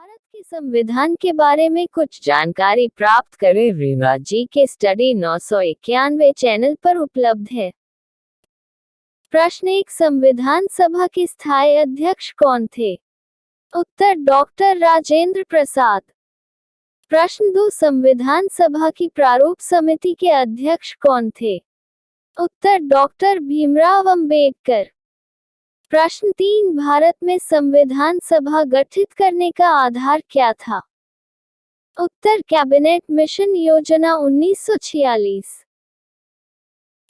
भारत के संविधान के बारे में कुछ जानकारी प्राप्त करें। रीवा जी के स्टडी 991 चैनल पर उपलब्ध है। प्रश्न 1, संविधान सभा के स्थायी अध्यक्ष कौन थे? उत्तर, डॉक्टर राजेंद्र प्रसाद। प्रश्न 2, संविधान सभा की प्रारूप समिति के अध्यक्ष कौन थे? उत्तर, डॉक्टर भीमराव अंबेडकर। प्रश्न 3, भारत में संविधान सभा गठित करने का आधार क्या था? उत्तर, कैबिनेट मिशन योजना 1946।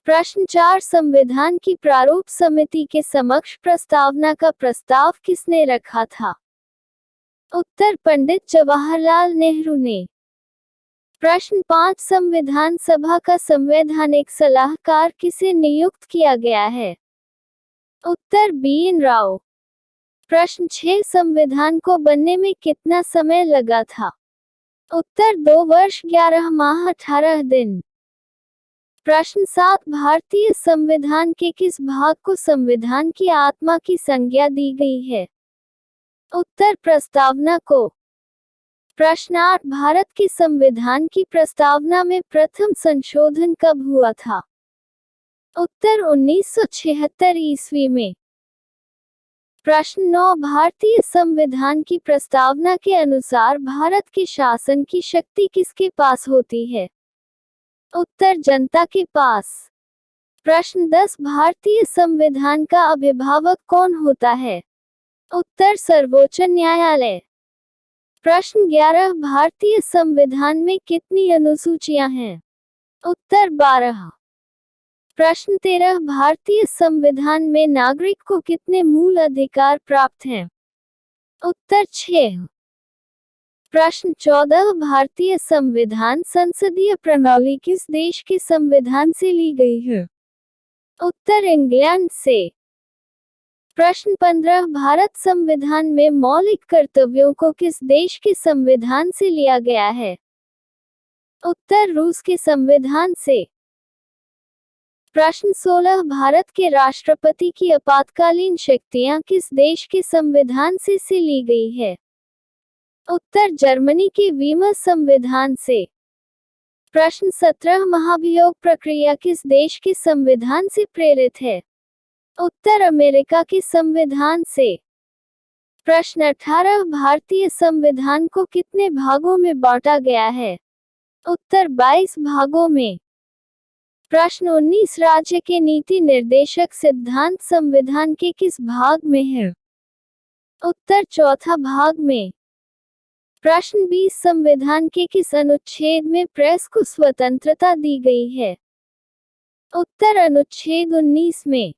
प्रश्न 4, संविधान की प्रारूप समिति के समक्ष प्रस्तावना का प्रस्ताव किसने रखा था? उत्तर, पंडित जवाहरलाल नेहरू ने। प्रश्न 5, संविधान सभा का संवैधानिक सलाहकार किसे नियुक्त किया गया है? उत्तर, बी.एन. राव। प्रश्न 6, संविधान को बनने में कितना समय लगा था? उत्तर, 2 वर्ष 11 माह 18 दिन। प्रश्न 7, भारतीय संविधान के किस भाग को संविधान की आत्मा की संज्ञा दी गई है? उत्तर, प्रस्तावना को। प्रश्न 8, भारत के संविधान की प्रस्तावना में प्रथम संशोधन कब हुआ था? उत्तर, 1976 ईस्वी में। प्रश्न 9, भारतीय संविधान की प्रस्तावना के अनुसार भारत के शासन की शक्ति किसके पास होती है? उत्तर, जनता के पास। प्रश्न 10, भारतीय संविधान का अभिभावक कौन होता है? उत्तर, सर्वोच्च न्यायालय। प्रश्न 11, भारतीय संविधान में कितनी अनुसूचियां हैं? उत्तर, 12। प्रश्न 13, भारतीय संविधान में नागरिक को कितने मूल अधिकार प्राप्त हैं? उत्तर, 6। प्रश्न 14, भारतीय संविधान संसदीय प्रणाली किस देश के संविधान से ली गई है? उत्तर, इंग्लैंड से। प्रश्न 15, भारत संविधान में मौलिक कर्तव्यों को किस देश के संविधान से लिया गया है? उत्तर, रूस के संविधान से। प्रश्न 16, भारत के राष्ट्रपति की आपातकालीन शक्तियां किस देश के संविधान से ली गई है? उत्तर, जर्मनी के वीमर संविधान से। प्रश्न 17, महाभियोग प्रक्रिया किस देश के संविधान से प्रेरित है? उत्तर, अमेरिका के संविधान से। प्रश्न 18, भारतीय संविधान को कितने भागों में बांटा गया है? उत्तर, 22 भागों में। प्रश्न 19, राज्य के नीति निर्देशक सिद्धांत संविधान के किस भाग में है? उत्तर, चौथा भाग में। प्रश्न 20, संविधान के किस अनुच्छेद में प्रेस को स्वतंत्रता दी गई है? उत्तर, अनुच्छेद 19 में।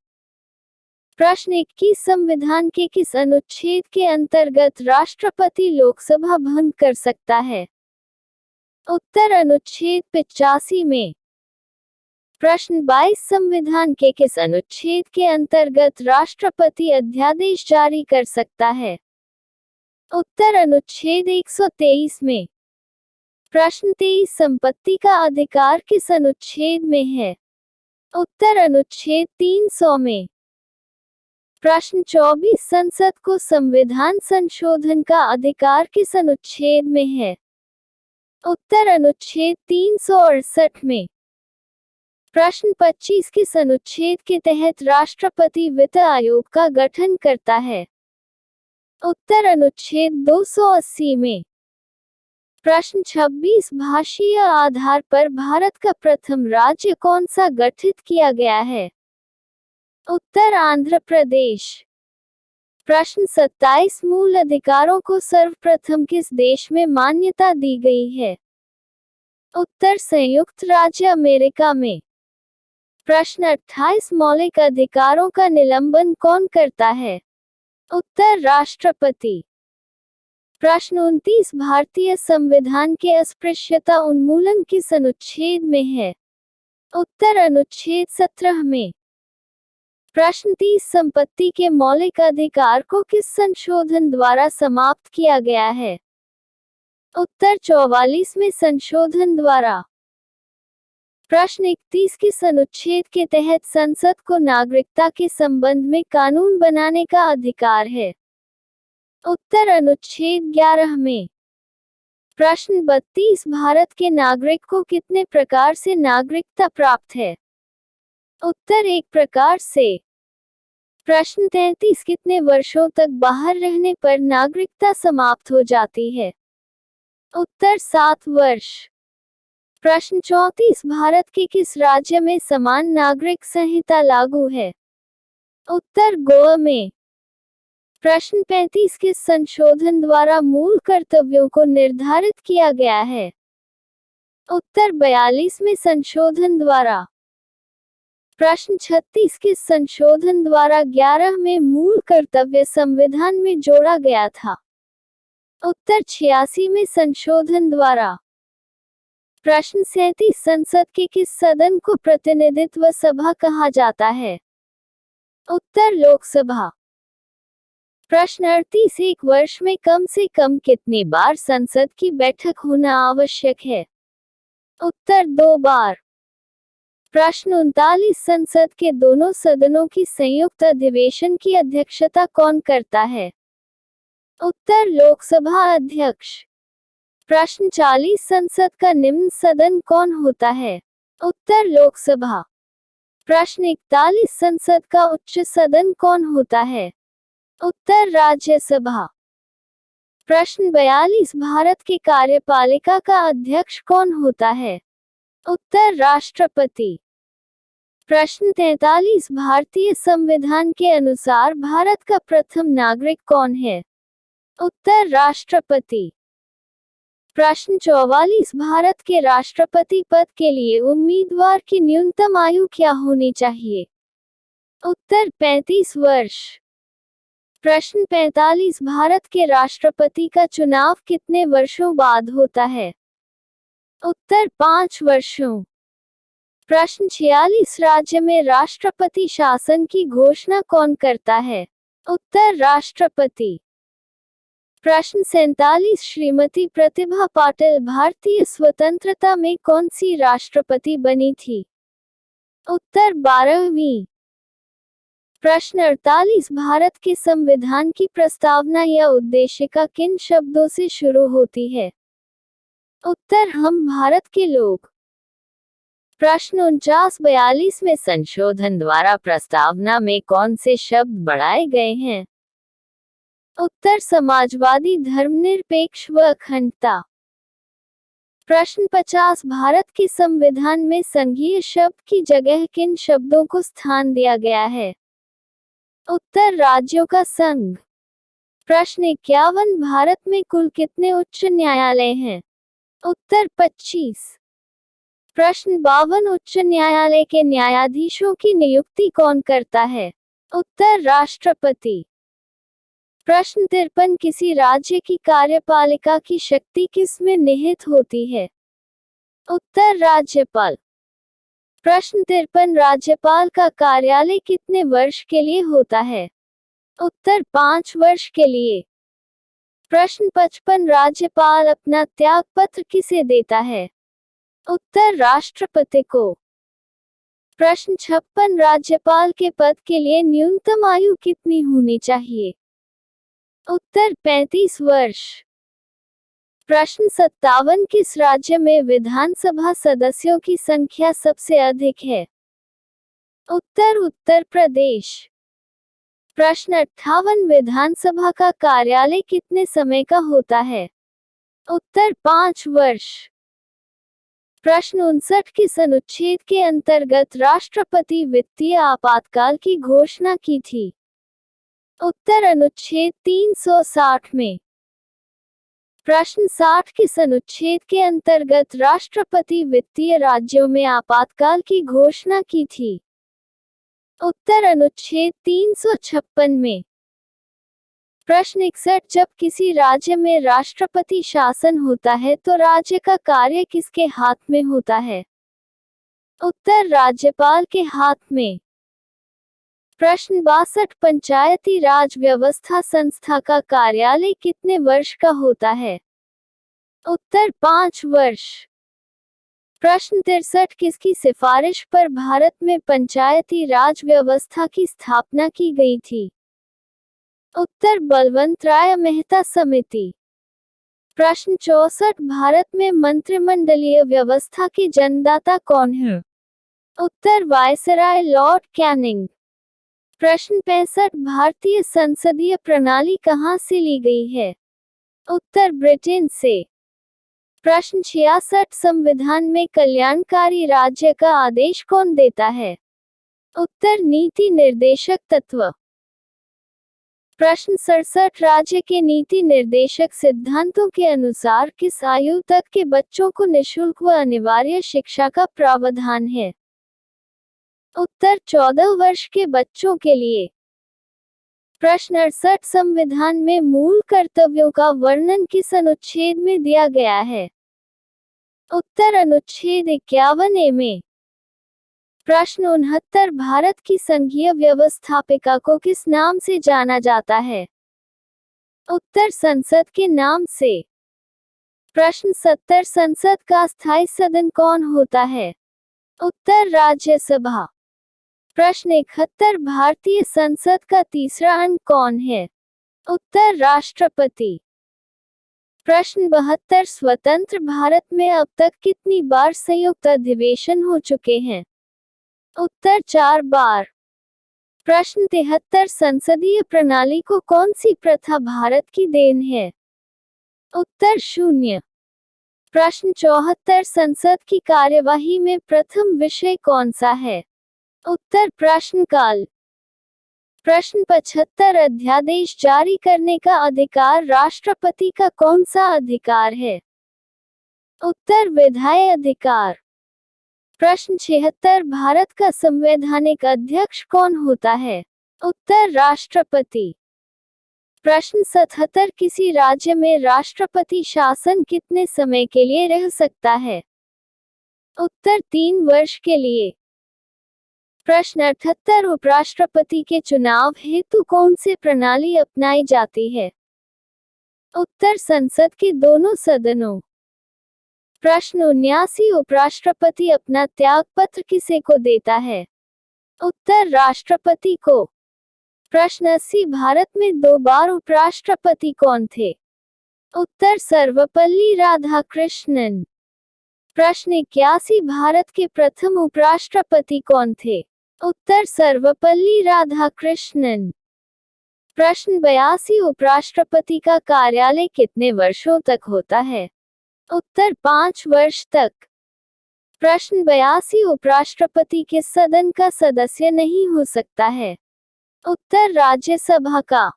प्रश्न 21, संविधान के किस अनुच्छेद के अंतर्गत राष्ट्रपति लोकसभा भंग कर सकता है? उत्तर, अनुच्छेद 85 में। प्रश्न 22, संविधान के किस अनुच्छेद के अंतर्गत राष्ट्रपति अध्यादेश जारी कर सकता है? उत्तर, अनुच्छेद 123 में। प्रश्न 23, संपत्ति का अधिकार किस अनुच्छेद में है? उत्तर, अनुच्छेद 300 में। प्रश्न 24, संसद को संविधान संशोधन का अधिकार किस अनुच्छेद में है? उत्तर, अनुच्छेद 368 में। प्रश्न 25, किस अनुच्छेद के तहत राष्ट्रपति वित्त आयोग का गठन करता है? उत्तर, अनुच्छेद 280 में। प्रश्न 26, भाषीय आधार पर भारत का प्रथम राज्य कौन सा गठित किया गया है? उत्तर, आंध्र प्रदेश। प्रश्न 27, मूल अधिकारों को सर्वप्रथम किस देश में मान्यता दी गई है? उत्तर, संयुक्त राज्य अमेरिका में। प्रश्न 28, मौलिक अधिकारों का निलंबन कौन करता है? उत्तर, राष्ट्रपति। प्रश्न 29, भारतीय संविधान के अस्पृश्यता उन्मूलन किस अनुच्छेद में है? उत्तर, अनुच्छेद 17 में। प्रश्न 30, संपत्ति के मौलिक अधिकार को किस संशोधन द्वारा समाप्त किया गया है? उत्तर, 44वें संशोधन द्वारा। प्रश्न 31, किस अनुच्छेद के तहत संसद को नागरिकता के संबंध में कानून बनाने का अधिकार है? उत्तर अनुच्छेद 11 में। प्रश्न 32 भारत के नागरिक को कितने प्रकार से नागरिकता प्राप्त है? उत्तर एक प्रकार से। प्रश्न 33 कितने वर्षों तक बाहर रहने पर नागरिकता समाप्त हो जाती है? उत्तर 7 वर्ष। प्रश्न 34 भारत के किस राज्य में समान नागरिक संहिता लागू है? उत्तर गोवा में। प्रश्न 35 किस संशोधन द्वारा मूल कर्तव्यों को निर्धारित किया गया है? उत्तर 42वें संशोधन द्वारा। प्रश्न 36 किस संशोधन द्वारा 11 में मूल कर्तव्य संविधान में जोड़ा गया था? उत्तर 86वें संशोधन द्वारा। प्रश्न 37 संसद के किस सदन को प्रतिनिधित्व सभा कहा जाता है? उत्तर लोकसभा। प्रश्न 38 एक वर्ष में कम से कम कितनी बार संसद की बैठक होना आवश्यक है? उत्तर 2 बार। प्रश्न 39 संसद के दोनों सदनों की संयुक्त अधिवेशन की अध्यक्षता कौन करता है? उत्तर लोकसभा अध्यक्ष। प्रश्न 40 संसद का निम्न सदन कौन होता है? उत्तर लोकसभा। प्रश्न 41 संसद का उच्च सदन कौन होता है? उत्तर राज्यसभा। प्रश्न 42 भारत के कार्यपालिका का अध्यक्ष कौन होता है? उत्तर राष्ट्रपति। प्रश्न 43 भारतीय संविधान के अनुसार भारत का प्रथम नागरिक कौन है? उत्तर राष्ट्रपति। प्रश्न 44 भारत के राष्ट्रपति पद के लिए उम्मीदवार की न्यूनतम आयु क्या होनी चाहिए? उत्तर 35 वर्ष। प्रश्न 45 भारत के राष्ट्रपति का चुनाव कितने वर्षों बाद होता है? उत्तर 5 वर्षों। प्रश्न 46 राज्य में राष्ट्रपति शासन की घोषणा कौन करता है? उत्तर राष्ट्रपति। प्रश्न 47 श्रीमती प्रतिभा पाटिल भारतीय स्वतंत्रता में कौन सी राष्ट्रपति बनी थी? उत्तर 12वीं। प्रश्न 48 भारत के संविधान की प्रस्तावना या उद्देशिका किन शब्दों से शुरू होती है? उत्तर हम भारत के लोग। प्रश्न 49-42 में संशोधन द्वारा प्रस्तावना में कौन से शब्द बढ़ाए गए हैं? उत्तर समाजवादी धर्मनिरपेक्ष व अखंडता। प्रश्न 50 भारत के संविधान में संघीय शब्द की जगह किन शब्दों को स्थान दिया गया है? उत्तर राज्यों का संघ। प्रश्न 51 भारत में कुल कितने उच्च न्यायालय हैं? उत्तर 25। प्रश्न 52 उच्च न्यायालय के न्यायाधीशों की नियुक्ति कौन करता है? उत्तर राष्ट्रपति। प्रश्न 53 किसी राज्य की कार्यपालिका की शक्ति किस में निहित होती है? उत्तर राज्यपाल। प्रश्न 53 राज्यपाल का कार्यालय कितने वर्ष के लिए होता है? उत्तर 5 वर्ष के लिए। प्रश्न 55 राज्यपाल अपना त्यागपत्र किसे देता है? उत्तर राष्ट्रपति को। प्रश्न 56 राज्यपाल के पद के लिए न्यूनतम आयु कितनी होनी चाहिए? उत्तर 35 वर्ष। प्रश्न 57 किस राज्य में विधानसभा सदस्यों की संख्या सबसे अधिक है? उत्तर उत्तर प्रदेश। प्रश्न 58 विधानसभा का कार्यालय कितने समय का होता है? उत्तर 5 वर्ष। प्रश्न 59 किस अनुच्छेद के अंतर्गत राष्ट्रपति वित्तीय आपातकाल की घोषणा की थी? उत्तर अनुच्छेद 360 में। प्रश्न 60 किस अनुच्छेद के अंतर्गत राष्ट्रपति वित्तीय राज्यों में आपातकाल की घोषणा की थी? उत्तर अनुच्छेद 356 में। प्रश्न 61 जब किसी राज्य में राष्ट्रपति शासन होता है तो राज्य का कार्य किसके हाथ में होता है? उत्तर राज्यपाल के हाथ में। प्रश्न 62 पंचायती राज व्यवस्था संस्था का कार्यालय कितने वर्ष का होता है? उत्तर 5 वर्ष। प्रश्न 63 किसकी सिफारिश पर भारत में पंचायती राज व्यवस्था की स्थापना की गई थी? उत्तर बलवंत राय मेहता समिति। प्रश्न 64 भारत में मंत्रिमंडलीय व्यवस्था के जन्मदाता कौन है? उत्तर वायसराय लॉर्ड कैनिंग। प्रश्न 65 भारतीय संसदीय प्रणाली कहाँ से ली गई है? उत्तर ब्रिटेन से। प्रश्न 66 संविधान में कल्याणकारी राज्य का आदेश कौन देता है? उत्तर नीति निर्देशक तत्व। प्रश्न 67 राज्य के नीति निर्देशक सिद्धांतों के अनुसार किस आयु तक के बच्चों को निःशुल्क व अनिवार्य शिक्षा का प्रावधान है? उत्तर 14 वर्ष के बच्चों के लिए। प्रश्न 68 संविधान में मूल कर्तव्यों का वर्णन किस अनुच्छेद में दिया गया है? उत्तर अनुच्छेद 51A में। प्रश्न 69 भारत की संघीय व्यवस्थापिका को किस नाम से जाना जाता है? उत्तर संसद के नाम से। प्रश्न 70 संसद का स्थायी सदन कौन होता है? उत्तर राज्यसभा। प्रश्न 71 भारतीय संसद का तीसरा अंग कौन है? उत्तर राष्ट्रपति। प्रश्न 72 स्वतंत्र भारत में अब तक कितनी बार संयुक्त अधिवेशन हो चुके हैं? उत्तर 4 बार। प्रश्न 73 संसदीय प्रणाली को कौन सी प्रथा भारत की देन है? उत्तर 0। प्रश्न 74 संसद की कार्यवाही में प्रथम विषय कौन सा है? उत्तर प्रश्नकाल। प्रश्न 75 अध्यादेश जारी करने का अधिकार राष्ट्रपति का कौन सा अधिकार है? उत्तर विधायी अधिकार। प्रश्न 76 भारत का संवैधानिक अध्यक्ष कौन होता है? उत्तर राष्ट्रपति। प्रश्न 77 किसी राज्य में राष्ट्रपति शासन कितने समय के लिए रह सकता है? उत्तर 3 वर्ष के लिए। प्रश्न 78 उपराष्ट्रपति के चुनाव हेतु कौन सी प्रणाली अपनाई जाती है? उत्तर संसद के दोनों सदनों। प्रश्न 79 उपराष्ट्रपति अपना त्यागपत्र किसे को देता है? उत्तर राष्ट्रपति को। प्रश्न 80 भारत में 2 बार उपराष्ट्रपति कौन थे? उत्तर सर्वपल्ली राधाकृष्णन। प्रश्न 81 भारत के प्रथम उपराष्ट्रपति कौन थे? उत्तर सर्वपल्ली राधाकृष्णन। प्रश्न 82 उपराष्ट्रपति का कार्यालय कितने वर्षों तक होता है? उत्तर 5 वर्ष तक। प्रश्न 82 उपराष्ट्रपति के सदन का सदस्य नहीं हो सकता है? उत्तर राज्यसभा का।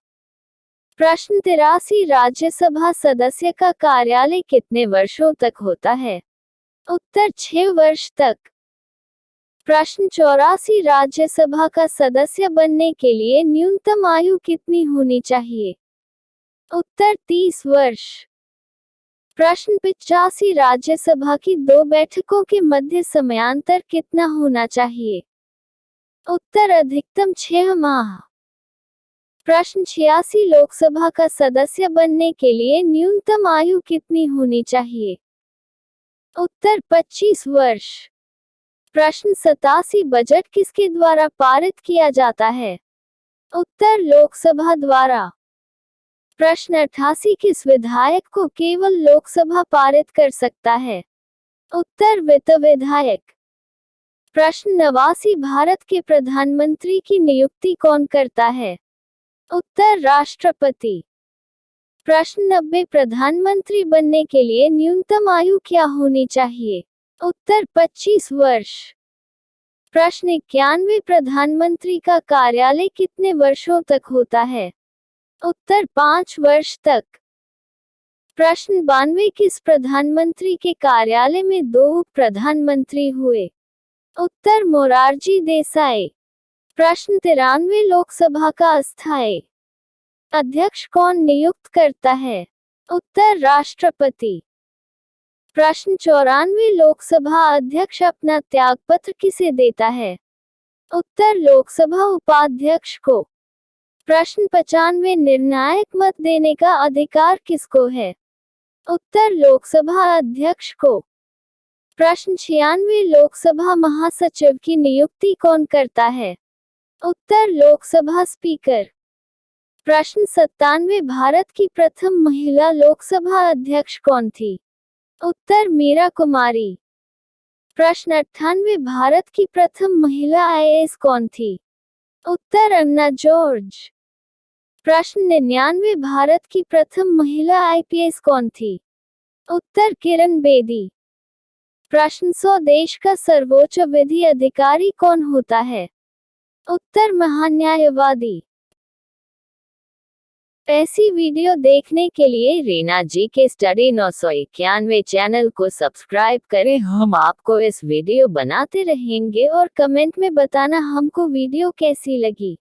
प्रश्न 83 राज्यसभा सदस्य का कार्यालय कितने वर्षों तक होता है? उत्तर 6 वर्ष तक। प्रश्न 84 राज्यसभा का सदस्य बनने के लिए न्यूनतम आयु कितनी होनी चाहिए? उत्तर 30 वर्ष। प्रश्न 85 राज्यसभा की 2 बैठकों के मध्य समयांतर कितना होना चाहिए? उत्तर अधिकतम 6 माह। प्रश्न 86 लोकसभा का सदस्य बनने के लिए न्यूनतम आयु कितनी होनी चाहिए? उत्तर 25 वर्ष। प्रश्न 87 बजट किसके द्वारा पारित किया जाता है? उत्तर लोकसभा द्वारा। प्रश्न 88 किस विधायक को केवल लोकसभा पारित कर सकता है? उत्तर वित्त विधायक। प्रश्न 89 भारत के प्रधानमंत्री की नियुक्ति कौन करता है? उत्तर राष्ट्रपति। प्रश्न 90 प्रधानमंत्री बनने के लिए न्यूनतम आयु क्या होनी चाहिए? उत्तर 25 वर्ष। प्रश्न 91 प्रधानमंत्री का कार्यालय कितने वर्षों तक होता है? उत्तर 5 वर्ष तक। प्रश्न 92 किस प्रधानमंत्री के कार्यालय में 2 उप प्रधानमंत्री हुए? उत्तर मोरारजी देसाई। प्रश्न 93 लोकसभा का अस्थायी अध्यक्ष कौन नियुक्त करता है? उत्तर राष्ट्रपति। प्रश्न 94 लोकसभा अध्यक्ष अपना त्यागपत्र किसे देता है? उत्तर लोकसभा उपाध्यक्ष को। प्रश्न 95 निर्णायक मत देने का अधिकार किसको है? उत्तर लोकसभा अध्यक्ष को। प्रश्न 96 लोकसभा महासचिव की नियुक्ति कौन करता है? उत्तर लोकसभा स्पीकर। प्रश्न 97, भारत की प्रथम महिला लोकसभा अध्यक्ष कौन थी? उत्तर मीरा कुमारी। प्रश्न 98, भारत की प्रथम महिला आईएएस कौन थी? उत्तर अन्ना जॉर्ज। प्रश्न 99, भारत की प्रथम महिला आईपीएस कौन थी? उत्तर किरण बेदी। प्रश्न 100, देश का सर्वोच्च विधि अधिकारी कौन होता है? उत्तर महान्यायवादी। ऐसी वीडियो देखने के लिए रीना जी के स्टडी 991 चैनल को सब्सक्राइब करें। हम आपको इस वीडियो बनाते रहेंगे और कमेंट में बताना हमको वीडियो कैसी लगी।